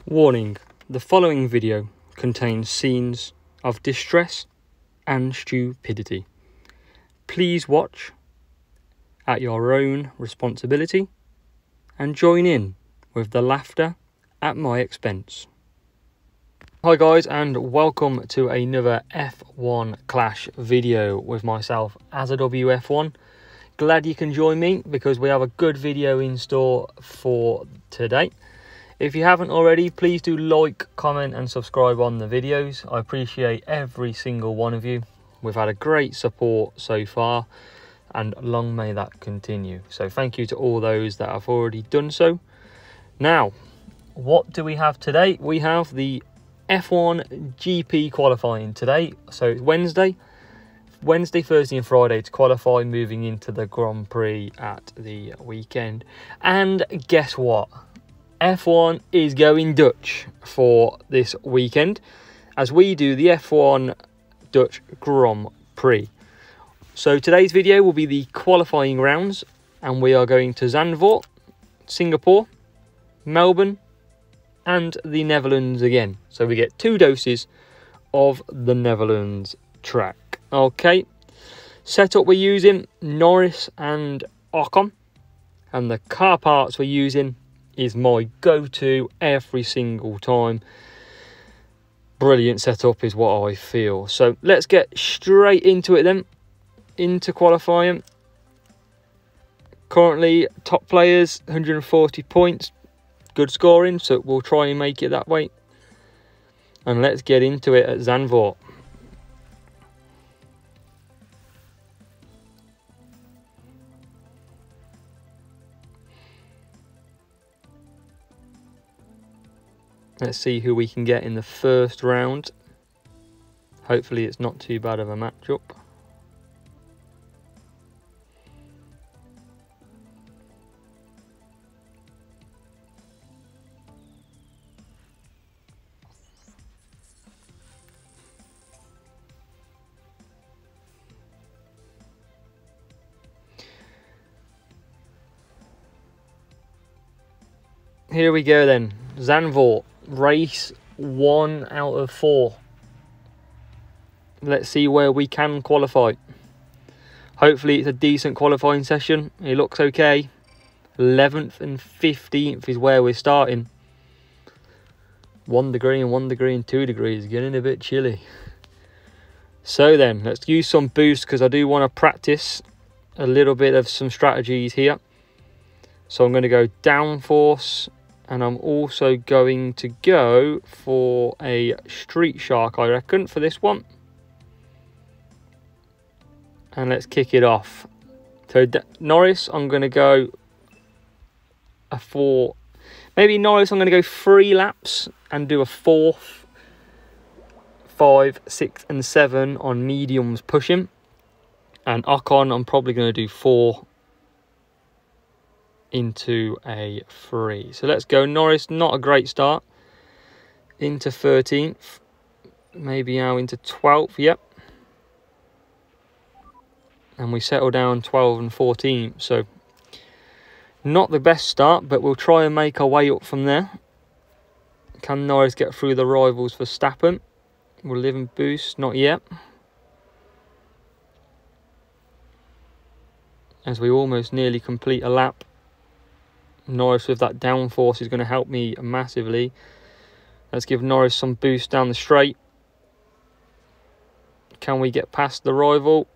Warning, the following video contains scenes of distress and stupidity. Please watch at your own responsibility and join in with the laughter at my expense. Hi guys, and welcome to another F1 Clash video with myself, AzaWF1. Glad you can join me because we have a good video in store for today. If you haven't already, please do like, comment and subscribe on the videos. I appreciate every single one of you. We've had a great support so far and long may that continue. So thank you to all those that have already done so. Now, what do we have today? We have the F1 GP qualifying today. So it's Wednesday, Thursday and Friday to qualify, moving into the Grand Prix at the weekend. And guess what? F1 is going Dutch for this weekend as we do the F1 Dutch Grand Prix. So today's video will be the qualifying rounds, and we are going to Zandvoort, Singapore, Melbourne and the Netherlands again. So we get 2 doses of the Netherlands track. Okay, setup we're using Norris and Ocon, and the car parts we're using is my go-to every single time. Brilliant setup is what I feel. So let's get straight into it then, into qualifying. Currently top players 140 points, good scoring, so we'll try and make it that way. And let's get into it at Zandvoort. Let's see who we can get in the first round. Hopefully it's not too bad of a matchup. Here we go then, Zandvoort. Race 1 out of 4. Let's see where we can qualify. Hopefully it's a decent qualifying session. It looks okay. 11th and 15th is where we're starting. 1 degree and 1 degree and 2 degrees. Getting a bit chilly. So then, let's use some boost because I do want to practice a little bit of some strategies here. So I'm going to go downforce. And I'm also going to go for a Street Shark, I reckon, for this one. And let's kick it off. So Norris, I'm going to go a 4. Maybe Norris, I'm going to go 3 laps and do a 4th, 5, 6 and 7 on mediums pushing. And Ocon, I'm probably going to do 4 into a 3. So let's go. Norris, not a great start. Into 13th. Maybe now into 12th. Yep. And we settle down 12 and 14th. So not the best start, but we'll try and make our way up from there. Can Norris get through the rivals for Verstappen? We'll live and boost. Not yet. As we almost nearly complete a lap. Norris with that downforce is going to help me massively. Let's give Norris some boost down the straight. Can we get past the rival?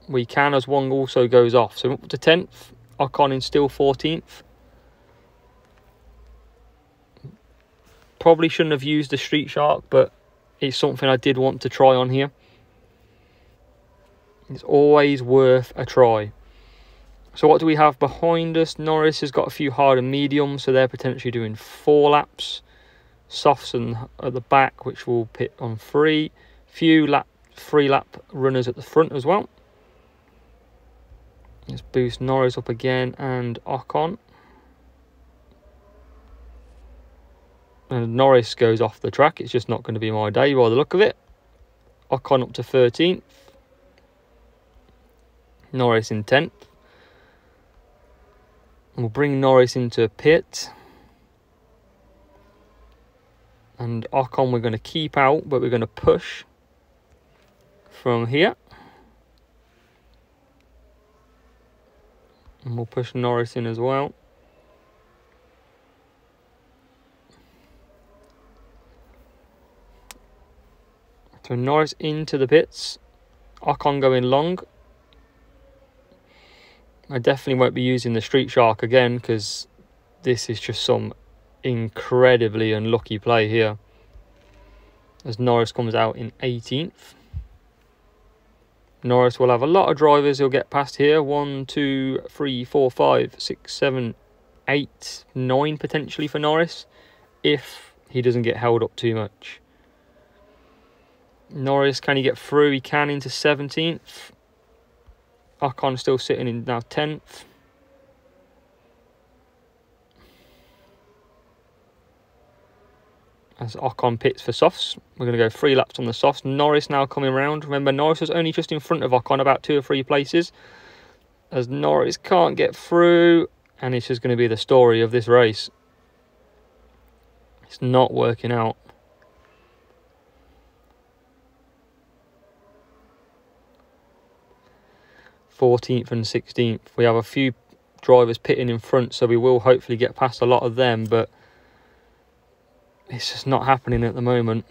We can, as one also goes off. So up to 10th. Ocon is still 14th. Probably shouldn't have used the Street Shark, but it's something I did want to try on here. It's always worth a try. So what do we have behind us? Norris has got a few hard and mediums, so they're potentially doing 4 laps. Softs at the back, which will pit on 3. Few 3 lap runners at the front as well. Let's boost Norris up again and Ocon. And Norris goes off the track. It's just not going to be my day by the look of it. Ocon up to 13th. Norris in 10th. We'll bring Norris into pit. And Ocon we're going to keep out, but we're going to push from here. And we'll push Norris in as well. So Norris into the pits. Ocon going long. I definitely won't be using the Street Shark again, because this is just some incredibly unlucky play here. As Norris comes out in 18th. Norris will have a lot of drivers he'll get past here. 1, 2, 3, 4, 5, 6, 7, 8, 9 potentially for Norris, if he doesn't get held up too much. Norris, can he get through? He can into 17th. Ocon still sitting in now 10th. As Ocon pits for softs. We're going to go 3 laps on the softs. Norris now coming round. Remember, Norris was only just in front of Ocon, about 2 or 3 places. As Norris can't get through. And it's just going to be the story of this race. It's not working out. .14th and 16th. We have a few drivers pitting in front, so we will hopefully get past a lot of them, but it's just not happening at the moment.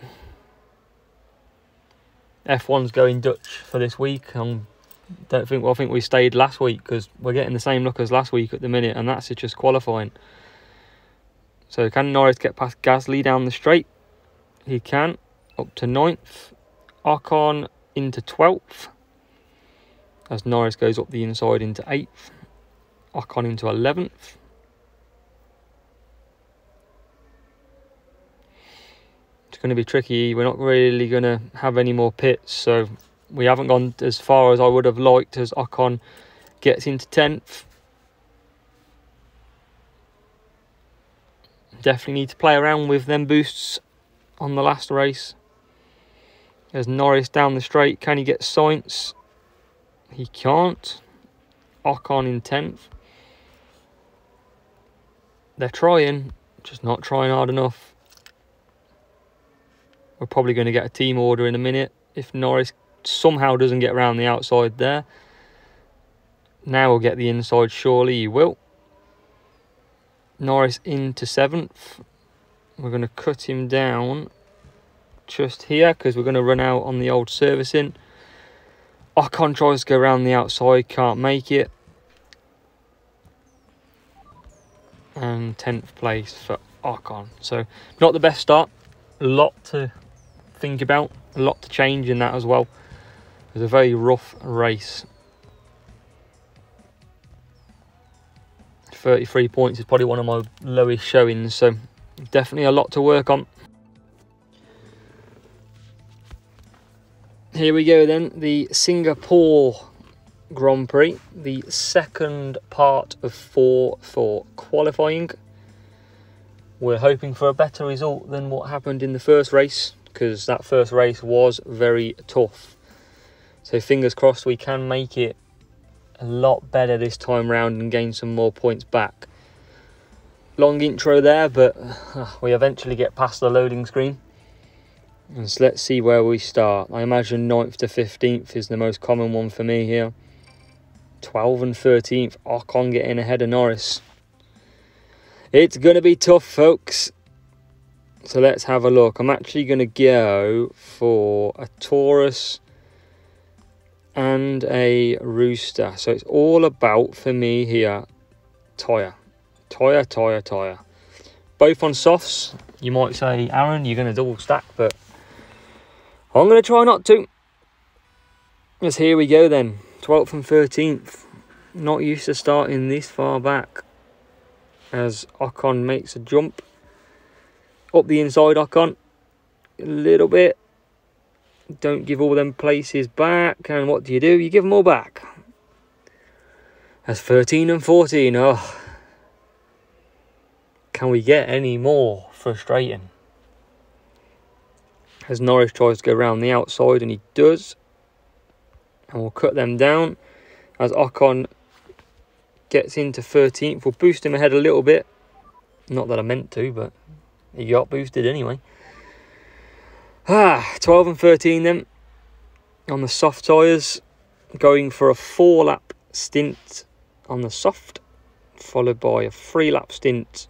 F1's going Dutch for this week. I think we stayed last week, because we're getting the same look as last week at the minute, and that's just qualifying. So can Norris get past Gasly down the straight? He can, up to 9th. Ocon into 12th. As Norris goes up the inside into 8th. Ocon into 11th. It's going to be tricky. We're not really going to have any more pits, so we haven't gone as far as I would have liked, as Ocon gets into 10th. Definitely need to play around with them boosts on the last race. There's Norris down the straight. Can he get Sainz? He can't. Ocon in 10th. They're trying, just not trying hard enough. We're probably going to get a team order in a minute if Norris somehow doesn't get around the outside there. Now we'll get the inside, surely he will. Norris into 7th. We're going to cut him down just here, because we're going to run out on the old servicing. Ocon tries to go around the outside, can't make it. And 10th place for Ocon. So not the best start. A lot to think about, a lot to change in that as well. It was a very rough race. 33 points is probably one of my lowest showings, so definitely a lot to work on. Here we go then, the Singapore Grand Prix, the second part of 4 for qualifying. We're hoping for a better result than what happened in the first race, because that first race was very tough. So fingers crossed we can make it a lot better this time round and gain some more points back. Long intro there, but we eventually get past the loading screen. And so let's see where we start. I imagine 9th to 15th is the most common one for me here. 12th and 13th, Ocon getting ahead of Norris. It's going to be tough, folks. So let's have a look. I'm actually going to go for a Taurus and a Rooster. So it's all about, for me here, tyre. Tyre. Both on softs. You might say, Aaron, you're going to double stack, but I'm going to try not to. Yes, here we go then. 12th and 13th. Not used to starting this far back. As Ocon makes a jump. Up the inside, Ocon. A little bit. Don't give all them places back. And what do? You give them all back. That's 13 and 14. Oh. Can we get any more frustrating? As Norris tries to go around the outside, and he does. And we'll cut them down. As Ocon gets into 13th, we'll boost him ahead a little bit. Not that I meant to, but he got boosted anyway. 12 and 13 then on the soft tyres, going for a 4-lap stint on the soft, followed by a 3-lap stint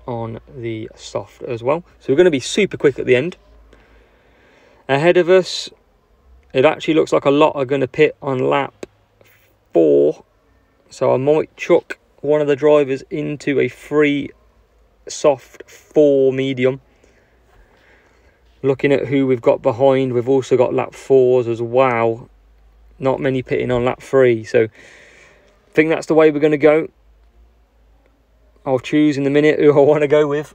on the soft as well. So we're going to be super quick at the end. Ahead of us, it actually looks like a lot are going to pit on lap 4. So I might chuck one of the drivers into a free soft 4 medium. Looking at who we've got behind, we've also got lap 4s as well. Not many pitting on lap 3. So I think that's the way we're going to go. I'll choose in a minute who I want to go with.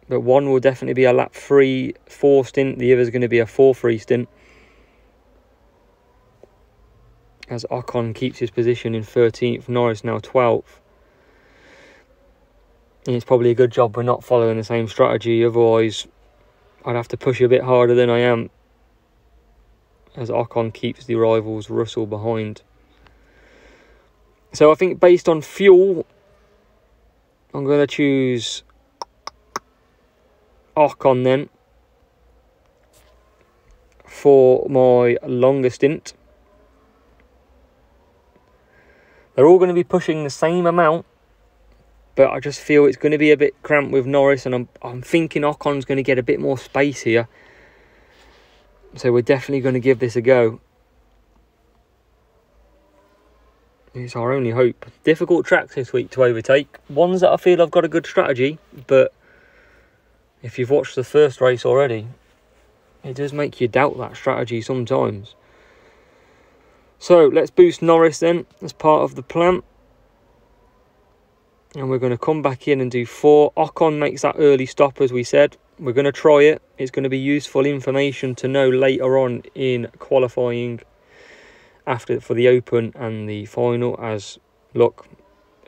But one will definitely be a lap 3-4 stint. The other is going to be a 4-3 stint. As Ocon keeps his position in 13th, Norris now 12th. And it's probably a good job we're not following the same strategy, otherwise I'd have to push a bit harder than I am, as Ocon keeps the rivals Russell behind. So I think based on fuel, I'm going to choose Ocon then for my longer stint. They're all going to be pushing the same amount, but I just feel it's going to be a bit cramped with Norris, and I'm thinking Ocon's going to get a bit more space here. So we're definitely going to give this a go. It's our only hope. Difficult tracks this week to overtake. Ones that I feel I've got a good strategy, but if you've watched the first race already, it does make you doubt that strategy sometimes. So let's boost Norris then as part of the plan. And we're going to come back in and do 4. Ocon makes that early stop, as we said. We're going to try it. It's going to be useful information to know later on in qualifying for the Open and the final. As, look,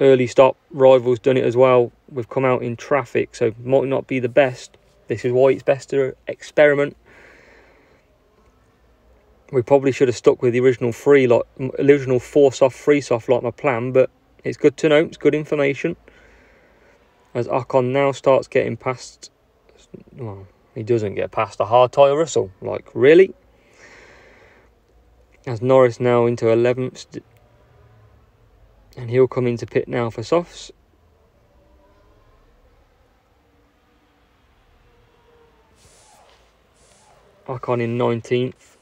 early stop, rivals done it as well. We've come out in traffic, so might not be the best. This is why it's best to experiment. We probably should have stuck with the original 4 soft, 3 soft like my plan, but it's good to know, it's good information. As Ocon now starts getting past, well, he doesn't get past a hard tyre Russell, like really? As Norris now into 11th, and he'll come into pit now for softs. Ocon in 19th.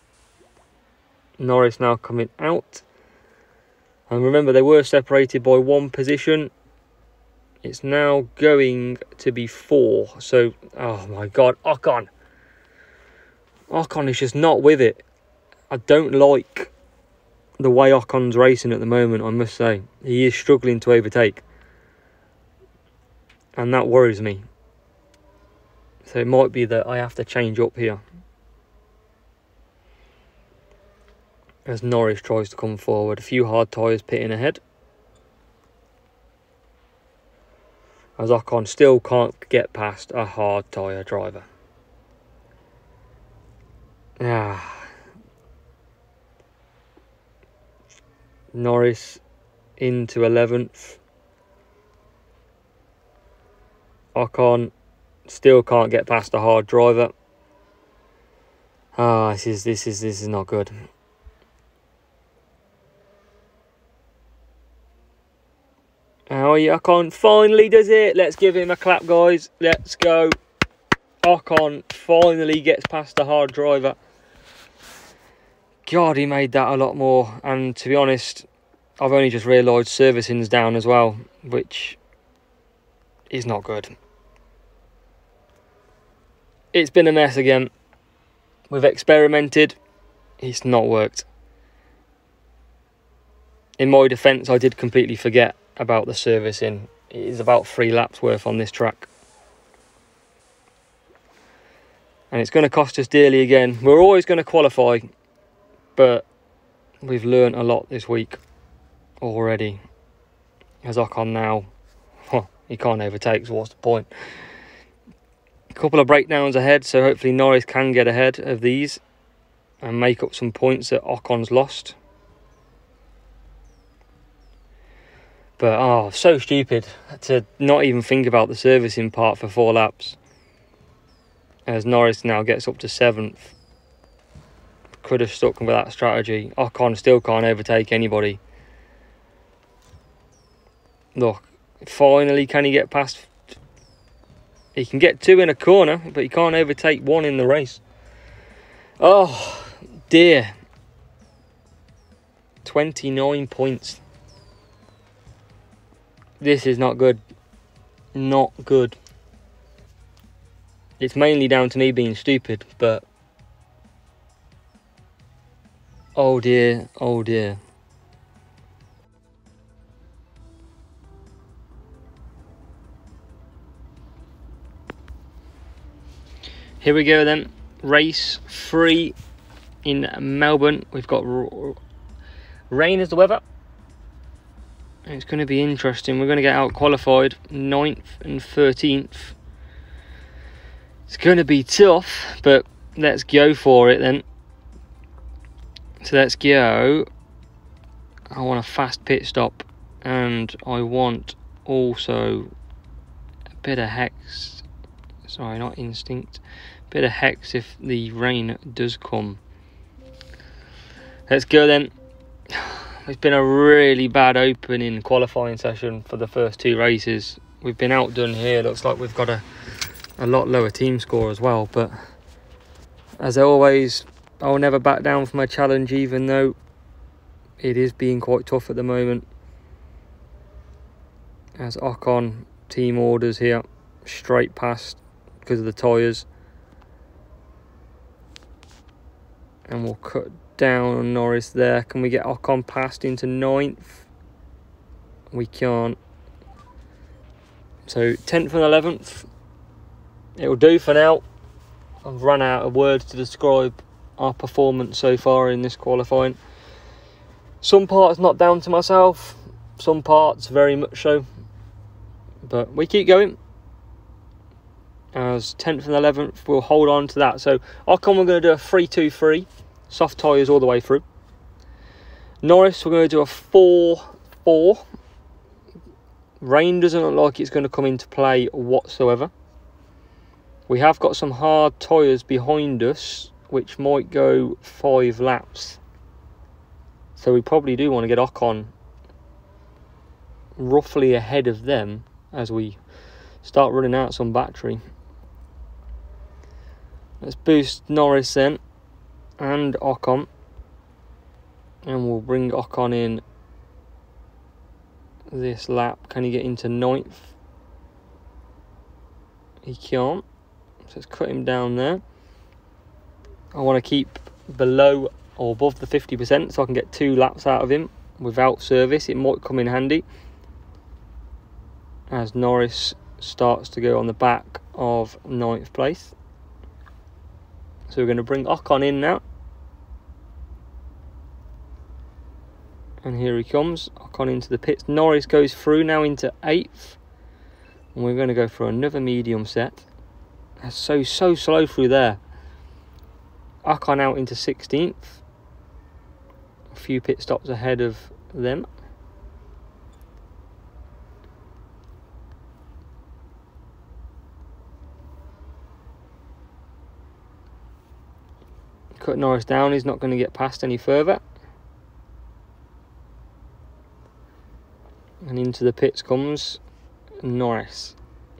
Norris now coming out. And remember, they were separated by 1 position. It's now going to be 4. So, oh my God, Ocon. Ocon is just not with it. I don't like the way Ocon's racing at the moment, I must say. He is struggling to overtake. And that worries me. So it might be that I have to change up here. As Norris tries to come forward. A few hard tyres pitting ahead. As Ocon still can't get past a hard tyre driver. Norris into 11th. Ocon still can't get past a hard driver. This is not good. Oh, yeah, Ocon finally does it. Let's give him a clap, guys. Let's go. Ocon finally gets past the hard driver. God, he made that a lot more. And to be honest, I've only just realised servicing's down as well, which is not good. It's been a mess again. We've experimented. It's not worked. In my defence, I did completely forget about the servicing. It is about 3 laps worth on this track. And it's going to cost us dearly again. We're always going to qualify, but we've learnt a lot this week already. As Ocon now, he can't overtake, so what's the point? A couple of breakdowns ahead, so hopefully Norris can get ahead of these and make up some points that Ocon's lost. But, so stupid to not even think about the servicing part for 4 laps. as Norris now gets up to 7th. Could have stuck with that strategy. Ocon still can't overtake anybody. Look, finally can he get past? He can get 2 in a corner, but he can't overtake 1 in the race. Oh dear. 29 points. This is not good. Not good. It's mainly down to me being stupid, but oh dear, oh dear. Here we go then. Race 3 in Melbourne. We've got rain as the weather. It's going to be interesting. We're going to get out qualified 9th and 13th. It's going to be tough, but let's go for it then. So let's go. I want a fast pit stop, and I want also a bit of hex. Sorry, not instinct. A bit of hex if the rain does come. Let's go then. It's been a really bad opening qualifying session for the first 2 races. We've been outdone here. Looks like we've got a lot lower team score as well. But as always, I'll never back down from my challenge, even though it is being quite tough at the moment. As Ocon team orders here, straight past because of the tyres. And we'll cut down on Norris there. Can we get Ocon past into 9th? We can't. So 10th and 11th. It'll do for now. I've run out of words to describe our performance so far in this qualifying. Some parts not down to myself, some parts very much so. But we keep going. As 10th and 11th, we'll hold on to that. So Ocon, we're going to do a 3-2-3. Soft tyres all the way through. Norris, we're going to do a 4-4. Rain doesn't look like it's going to come into play whatsoever. We have got some hard tyres behind us, which might go 5 laps. So we probably do want to get Ocon roughly ahead of them as we start running out some battery. Let's boost Norris then. And Ocon, and we'll bring Ocon in this lap. Can he get into 9th? He can't, so let's cut him down there. I want to keep below or above the 50% so I can get 2 laps out of him without service. It might come in handy as Norris starts to go on the back of 9th place. So we're going to bring Ocon in now. And here he comes. Ocon into the pits. Norris goes through now into 8th. And we're going to go for another medium set. That's so slow through there. Ocon out into 16th. A few pit stops ahead of them. Cut Norris down, he's not going to get past any further. And into the pits comes Norris.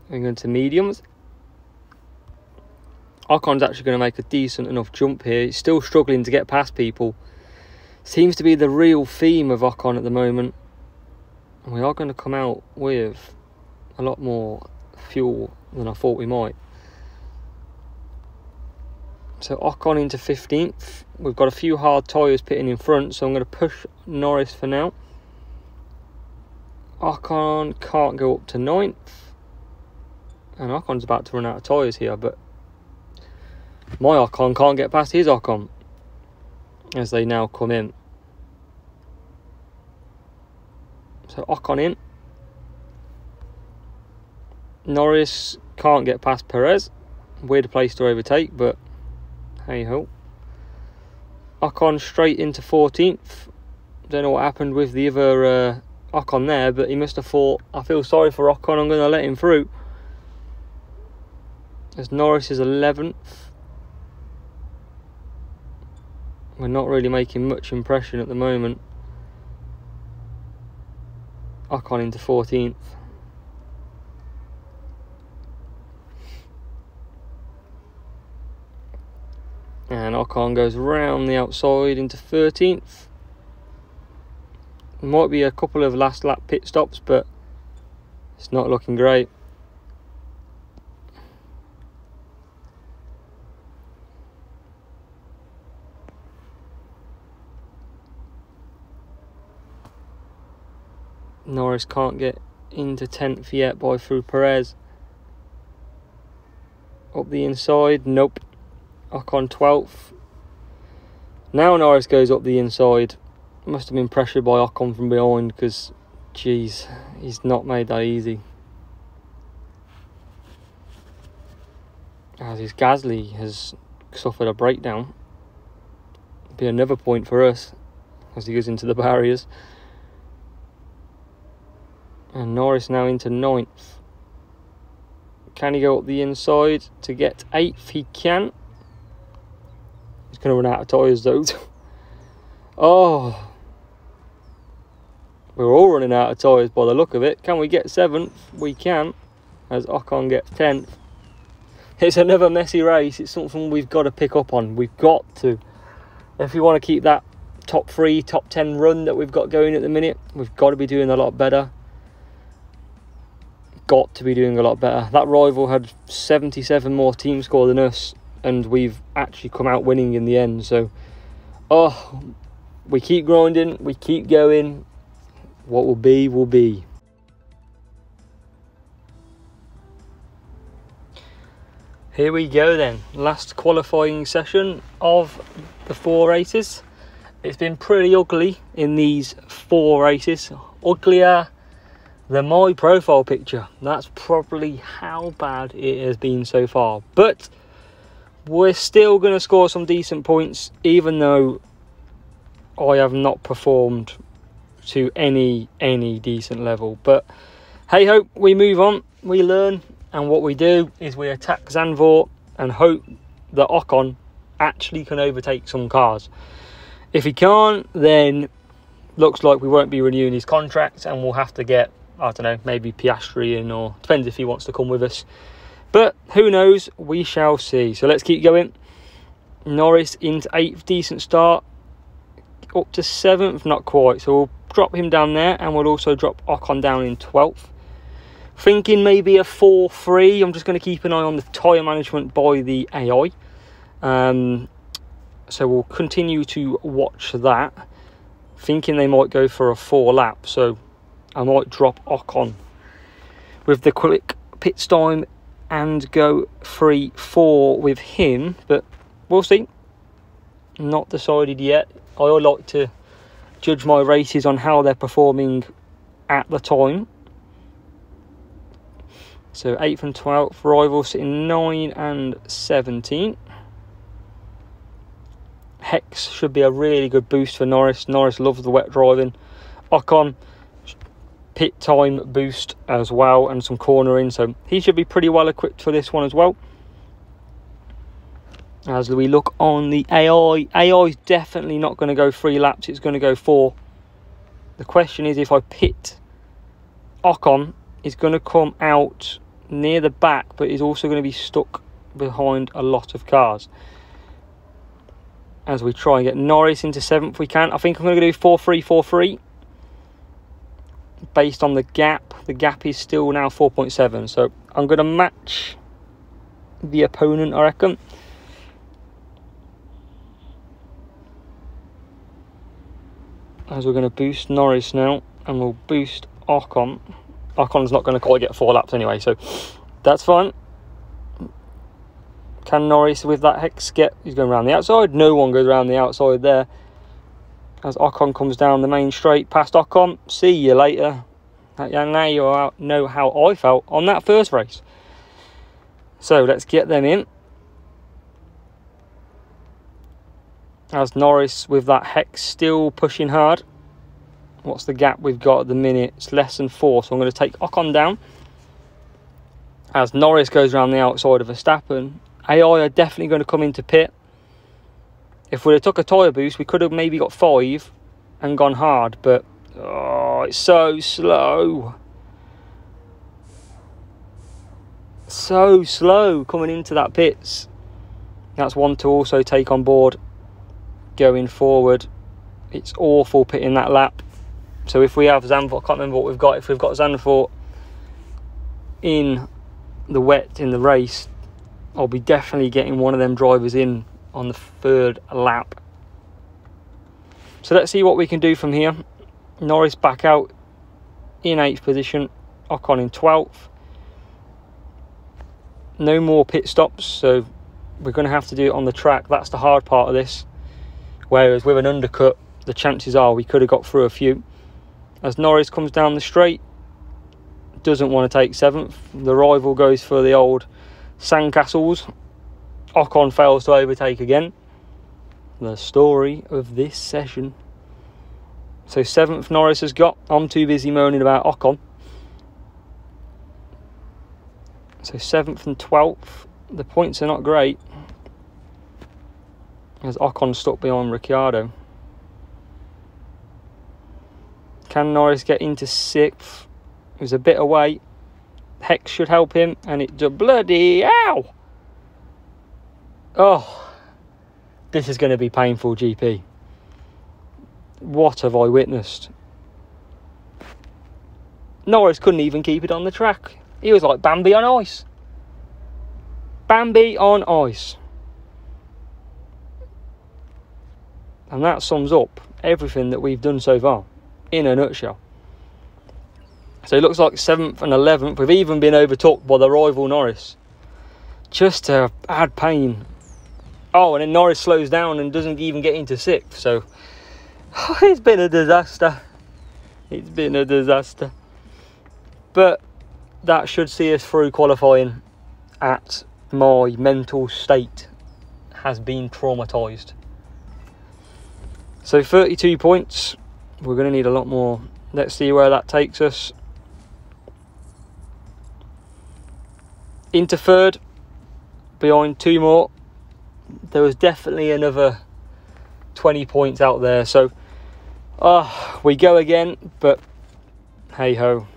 Going into mediums. Ocon's actually going to make a decent enough jump here. He's still struggling to get past people. Seems to be the real theme of Ocon at the moment. And we are going to come out with a lot more fuel than I thought we might. So Ocon into 15th. We've got a few hard tyres pitting in front, so I'm going to push Norris for now. Ocon can't go up to 9th. And Ocon's about to run out of tyres here, but my Ocon can't get past his Ocon as they now come in. So Ocon in. Norris can't get past Perez. Weird place to overtake, but hey ho. Ocon straight into 14th. Don't know what happened with the other Ocon there, but he must have thought, I feel sorry for Ocon, I'm going to let him through. As Norris is 11th. We're not really making much impression at the moment. Ocon into 14th. And Ocon goes round the outside into 13th. There might be a couple of last lap pit stops, but it's not looking great. Norris can't get into 10th yet through Perez. Up the inside, nope. Ocon 12th. Now Norris goes up the inside. Must have been pressured by Ocon from behind, because, geez, he's not made that easy. As his Gasly has suffered a breakdown. Be another point for us as he goes into the barriers. And Norris now into 9th. Can he go up the inside to get 8th? He can. He's going to run out of tyres though. Oh. We're all running out of tyres by the look of it. Can we get 7th? We can. As Ocon gets 10th. It's another messy race. It's something we've got to pick up on. We've got to. If we want to keep that top 3, top 10 run that we've got going at the minute, we've got to be doing a lot better. Got to be doing a lot better. That rival had 77 more team score than us, and we've actually come out winning in the end. So, we keep grinding, we keep going. What will be, will be. Here we go then. Last qualifying session of the 4 races. It's been pretty ugly in these 4 races. Uglier than my profile picture. That's probably how bad it has been so far. But we're still going to score some decent points, even though I have not performed to any decent level. But hey ho, we move on, we learn, and what we do is we attack Zandvoort and hope that Ocon actually can overtake some cars. If he can't, then looks like we won't be renewing his contract, and we'll have to get, I don't know, maybe Piastri in, or depends if he wants to come with us. But who knows? We shall see. So let's keep going. Norris into 8th, decent start. Up to 7th, not quite. So we'll drop him down there, and we'll also drop Ocon down in 12th. Thinking maybe a 4-3. I'm just going to keep an eye on the tyre management by the AI. So we'll continue to watch that. Thinking they might go for a 4 lap. So I might drop Ocon with the quick pit time and go 3-4 with him, but we'll see. Not decided yet. I like to judge my races on how they're performing at the time. So 8th and 12th, rivals sitting 9 and 17. Hex should be a really good boost for Norris. Norris loves the wet driving. Ocon, pit time boost as well, and some cornering, so he should be pretty well equipped for this one as well. As we look on the AI is definitely not going to go 3 laps, it's going to go 4. The question is, if I pit Ocon, he's going to come out near the back, but he's also going to be stuck behind a lot of cars. As we try and get Norris into 7th, we can. I think I'm going to do 4-3-4-3. Based on the gap is still now 4.7, so I'm going to match the opponent, I reckon. As we're going to boost Norris now, and we'll boost Ocon. Ocon's not going to quite get 4 laps anyway, so that's fine. Can Norris with that Hex get? He's going around the outside. No one goes around the outside there. As Ocon comes down the main straight past Ocon. See you later. And now you know how I felt on that first race. So let's get them in. As Norris with that Hex still pushing hard. What's the gap we've got at the minute? It's less than 4, so I'm going to take Ocon down. as Norris goes around the outside of Verstappen. AI are definitely going to come into pit. If we'd have took a tyre boost, we could have maybe got 5 and gone hard, but oh, it's so slow. So slow coming into that pits. That's one to also take on board going forward. It's awful pitting that lap. So if we have Zandvoort, I can't remember what we've got. If we've got Zandvoort in the wet in the race, I'll be definitely getting one of them drivers in on the 3rd lap. So let's see what we can do from here. Norris back out in 8th position, Ocon in 12th. No more pit stops, so we're going to have to do it on the track. That's the hard part of this. Whereas with an undercut, the chances are we could have got through a few. As Norris comes down the straight, doesn't want to take 7th. The rival goes for the old sandcastles. Ocon fails to overtake again. The story of this session. So 7th Norris has got. I'm too busy moaning about Ocon. So 7th and 12th. The points are not great, as Ocon stuck behind Ricciardo. Can Norris get into 6th? It was a bit away. Hex should help him, and it bloody ow! Oh, this is going to be painful, GP. What have I witnessed? Norris couldn't even keep it on the track. He was like Bambi on ice. Bambi on ice. And that sums up everything that we've done so far in a nutshell. So it looks like 7th and 11th. We've even been overtook by the rival Norris. Just to add pain. Oh, and then Norris slows down and doesn't even get into 6th. So it's been a disaster. It's been a disaster. But that should see us through qualifying. At my mental state has been traumatised. So 32 points. We're going to need a lot more. Let's see where that takes us. Into 3rd, behind 2 more. There was definitely another 20 points out there. So we go again, but hey ho.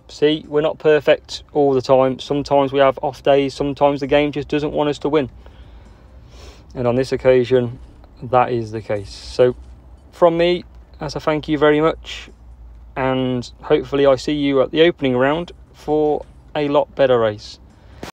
See, we're not perfect all the time. Sometimes we have off days. Sometimes the game just doesn't want us to win. And on this occasion, that is the case. So from me, as a thank you very much. And hopefully I see you at the opening round for a lot better race.